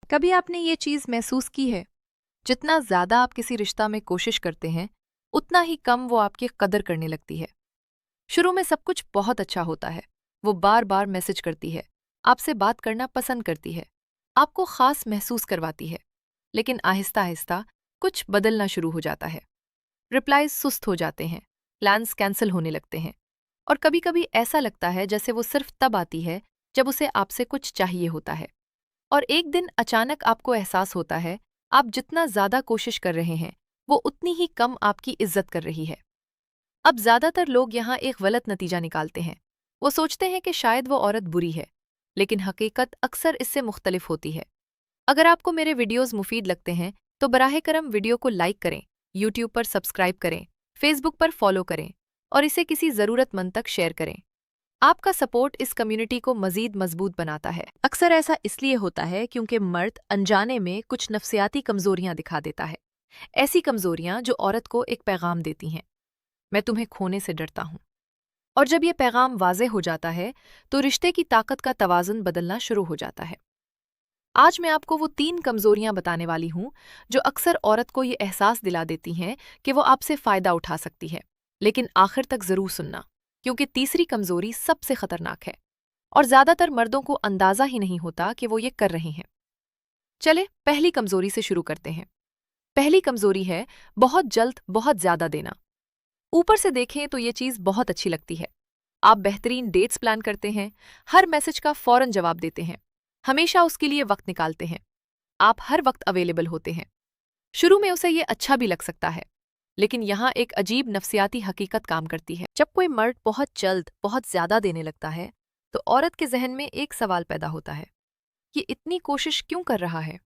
कभी आपने ये चीज़ महसूस की है, जितना ज़्यादा आप किसी रिश्ता में कोशिश करते हैं, उतना ही कम वो आपकी कदर करने लगती है। शुरू में सब कुछ बहुत अच्छा होता है, वो बार बार मैसेज करती है, आपसे बात करना पसंद करती है, आपको खास महसूस करवाती है, लेकिन आहिस्ता आहिस्ता कुछ बदलना शुरू हो जाता है। रिप्लाईज सुस्त हो जाते हैं, प्लान्स कैंसिल होने लगते हैं, और कभी कभी ऐसा लगता है जैसे वो सिर्फ तब आती है जब उसे आपसे कुछ चाहिए होता है। और एक दिन अचानक आपको एहसास होता है, आप जितना ज्यादा कोशिश कर रहे हैं, वो उतनी ही कम आपकी इज्जत कर रही है। अब ज्यादातर लोग यहाँ एक गलत नतीजा निकालते हैं। वो सोचते हैं कि शायद वो औरत बुरी है, लेकिन हकीकत अक्सर इससे मुख्तलिफ होती है। अगर आपको मेरे वीडियोस मुफीद लगते हैं, तो बराह करम वीडियो को लाइक करें, यूट्यूब पर सब्सक्राइब करें, फेसबुक पर फॉलो करें, और इसे किसी ज़रूरतमंद तक शेयर करें। आपका सपोर्ट इस कम्युनिटी को मजीद मजबूत बनाता है। अक्सर ऐसा इसलिए होता है क्योंकि मर्द अनजाने में कुछ नफ्सियाती कमजोरियां दिखा देता है। ऐसी कमजोरियां जो औरत को एक पैगाम देती हैं, मैं तुम्हें खोने से डरता हूं। और जब ये पैगाम वाजे हो जाता है, तो रिश्ते की ताकत का तवाज़ुन बदलना शुरू हो जाता है। आज मैं आपको वो 3 कमजोरियां बताने वाली हूं जो अक्सर औरत को ये एहसास दिला देती हैं कि वो आपसे फ़ायदा उठा सकती है। लेकिन आखिर तक ज़रूर सुनना, क्योंकि तीसरी कमजोरी सबसे खतरनाक है, और ज़्यादातर मर्दों को अंदाज़ा ही नहीं होता कि वो ये कर रहे हैं। चले पहली कमजोरी से शुरू करते हैं। पहली कमजोरी है बहुत जल्द बहुत ज़्यादा देना। ऊपर से देखें तो ये चीज़ बहुत अच्छी लगती है। आप बेहतरीन डेट्स प्लान करते हैं, हर मैसेज का फौरन जवाब देते हैं, हमेशा उसके लिए वक्त निकालते हैं, आप हर वक्त अवेलेबल होते हैं। शुरू में उसे ये अच्छा भी लग सकता है, लेकिन यहाँ एक अजीब नफ्सियाती हकीकत काम करती है। जब कोई मर्द बहुत जल्द बहुत ज्यादा देने लगता है, तो औरत के जहन में एक सवाल पैदा होता है, ये इतनी कोशिश क्यों कर रहा है?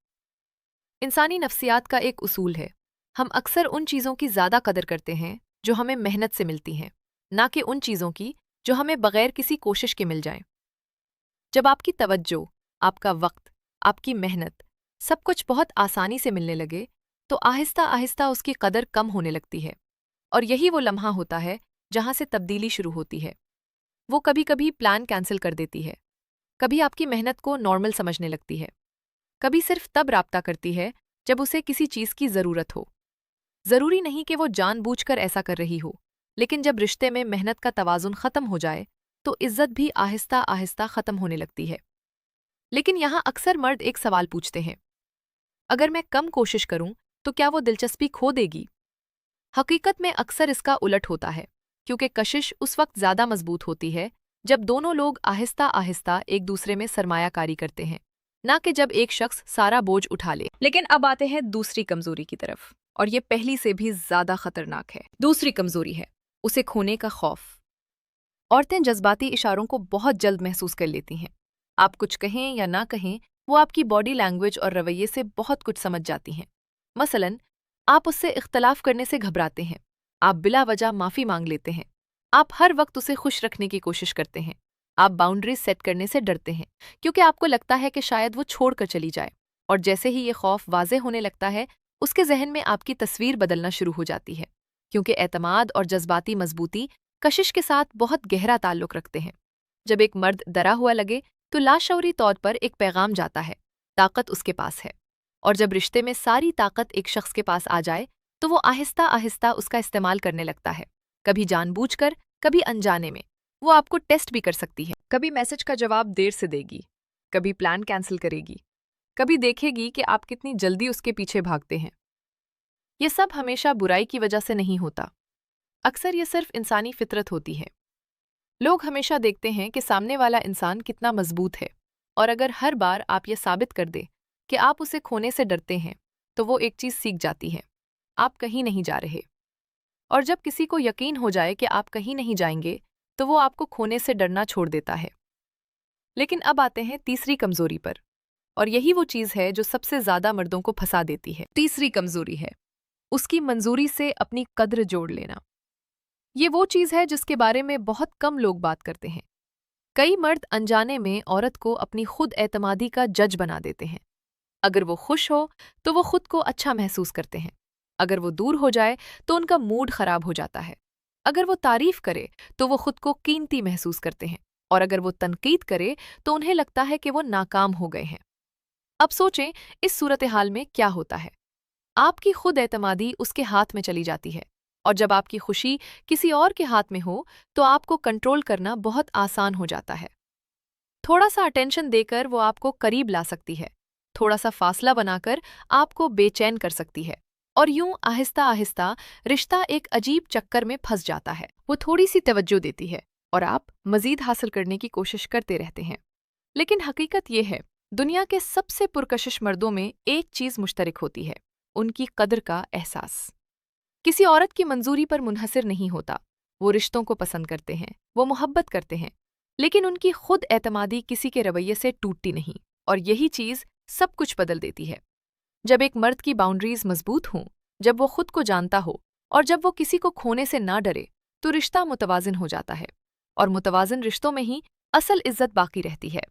इंसानी नफ्सियात का एक उसूल है, हम अक्सर उन चीज़ों की ज़्यादा कदर करते हैं जो हमें मेहनत से मिलती हैं, ना कि उन चीज़ों की जो हमें बगैर किसी कोशिश के मिल जाएं। जब आपकी तवज्जो, आपका वक्त, आपकी मेहनत, सब कुछ बहुत आसानी से मिलने लगे, तो आहिस्ता आहिस्ता उसकी कदर कम होने लगती है। और यही वो लम्हा होता है जहाँ से तब्दीली शुरू होती है। वो कभी कभी प्लान कैंसिल कर देती है, कभी आपकी मेहनत को नॉर्मल समझने लगती है, कभी सिर्फ तब राब्ता करती है जब उसे किसी चीज़ की ज़रूरत हो। ज़रूरी नहीं कि वो जानबूझकर ऐसा कर रही हो, लेकिन जब रिश्ते में मेहनत का तवाज़ुन ख़त्म हो जाए, तो इज्जत भी आहिस्ता आहिस्ता ख़त्म होने लगती है। लेकिन यहाँ अक्सर मर्द एक सवाल पूछते हैं, अगर मैं कम कोशिश करूं तो क्या वो दिलचस्पी खो देगी? हकीकत में अक्सर इसका उलट होता है, क्योंकि कशिश उस वक्त ज़्यादा मजबूत होती है जब दोनों लोग आहिस्ता आहिस्ता एक दूसरे में सरमायाकारी करते हैं, ना कि जब एक शख्स सारा बोझ उठा ले। लेकिन अब आते हैं दूसरी कमजोरी की तरफ, और ये पहली से भी ज़्यादा खतरनाक है। दूसरी कमजोरी है उसे खोने का खौफ। औरतें जज्बाती इशारों को बहुत जल्द महसूस कर लेती हैं। आप कुछ कहें या ना कहें, वो आपकी बॉडी लैंग्वेज और रवैये से बहुत कुछ समझ जाती हैं। मसलन, आप उससे इख्तलाफ करने से घबराते हैं, आप बिला वजह माफ़ी मांग लेते हैं, आप हर वक्त उसे खुश रखने की कोशिश करते हैं, आप बाउंड्रीज सेट करने से डरते हैं, क्योंकि आपको लगता है कि शायद वो छोड़कर चली जाए। और जैसे ही ये खौफ वाज़े होने लगता है, उसके जहन में आपकी तस्वीर बदलना शुरू हो जाती है, क्योंकि एतमाद और जज्बाती मजबूती कशिश के साथ बहुत गहरा ताल्लुक रखते हैं। जब एक मर्द डरा हुआ लगे, तो लाशऊरी तौर पर एक पैगाम जाता है, ताकत उसके पास है। और जब रिश्ते में सारी ताकत एक शख्स के पास आ जाए, तो वो आहिस्ता आहिस्ता उसका इस्तेमाल करने लगता है, कभी जानबूझकर, कभी अनजाने में। वो आपको टेस्ट भी कर सकती है, कभी मैसेज का जवाब देर से देगी, कभी प्लान कैंसिल करेगी, कभी देखेगी कि आप कितनी जल्दी उसके पीछे भागते हैं। ये सब हमेशा बुराई की वजह से नहीं होता, अक्सर ये सिर्फ इंसानी फितरत होती है। लोग हमेशा देखते हैं कि सामने वाला इंसान कितना मजबूत है, और अगर हर बार आप ये साबित कर दे कि आप उसे खोने से डरते हैं, तो वो एक चीज़ सीख जाती है, आप कहीं नहीं जा रहे। और जब किसी को यकीन हो जाए कि आप कहीं नहीं जाएंगे, तो वो आपको खोने से डरना छोड़ देता है। लेकिन अब आते हैं तीसरी कमजोरी पर, और यही वो चीज़ है जो सबसे ज़्यादा मर्दों को फंसा देती है। तीसरी कमजोरी है उसकी मंजूरी से अपनी कद्र जोड़ लेना। ये वो चीज़ है जिसके बारे में बहुत कम लोग बात करते हैं। कई मर्द अनजाने में औरत को अपनी खुद एतमादी का जज बना देते हैं। अगर वो खुश हो तो वो खुद को अच्छा महसूस करते हैं, अगर वो दूर हो जाए तो उनका मूड खराब हो जाता है, अगर वो तारीफ करे तो वो खुद को कीमती महसूस करते हैं, और अगर वो तनकीद करे तो उन्हें लगता है कि वो नाकाम हो गए हैं। अब सोचें, इस सूरत हाल में क्या होता है। आपकी खुद एतमादी उसके हाथ में चली जाती है, और जब आपकी खुशी किसी और के हाथ में हो तो आपको कंट्रोल करना बहुत आसान हो जाता है। थोड़ा सा अटेंशन देकर वो आपको करीब ला सकती है, थोड़ा सा फासला बनाकर आपको बेचैन कर सकती है, और यूं आहिस्ता आहिस्ता रिश्ता एक अजीब चक्कर में फंस जाता है। वो थोड़ी सी तवज्जो देती है और आप मजीद हासिल करने की कोशिश करते रहते हैं। लेकिन हकीकत ये है, दुनिया के सबसे पुरकशिश मर्दों में एक चीज मुश्तरक होती है, उनकी कदर का एहसास। किसी औरत की मंजूरी पर मुनहसर नहीं होता। वो रिश्तों को पसंद करते हैं, वो मोहब्बत करते हैं, लेकिन उनकी खुद एतमादी किसी के रवैये से टूटती नहीं, और यही चीज सब कुछ बदल देती है। जब एक मर्द की बाउंड्रीज मजबूत हों, जब वो खुद को जानता हो, और जब वो किसी को खोने से ना डरे, तो रिश्ता मुतवाजिन हो जाता है, और मुतवाजिन रिश्तों में ही असल इज्जत बाकी रहती है।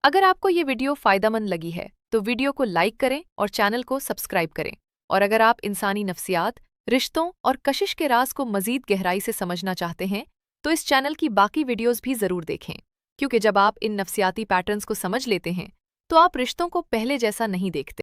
अगर आपको ये वीडियो फायदेमंद लगी है तो वीडियो को लाइक करें और चैनल को सब्सक्राइब करें। और अगर आप इंसानी नफ्सियात, रिश्तों और कशिश के राज को मजीद गहराई से समझना चाहते हैं तो इस चैनल की बाकी वीडियोस भी ज़रूर देखें, क्योंकि जब आप इन नफ्सियाती पैटर्न्स को समझ लेते हैं तो आप रिश्तों को पहले जैसा नहीं देखते।